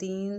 3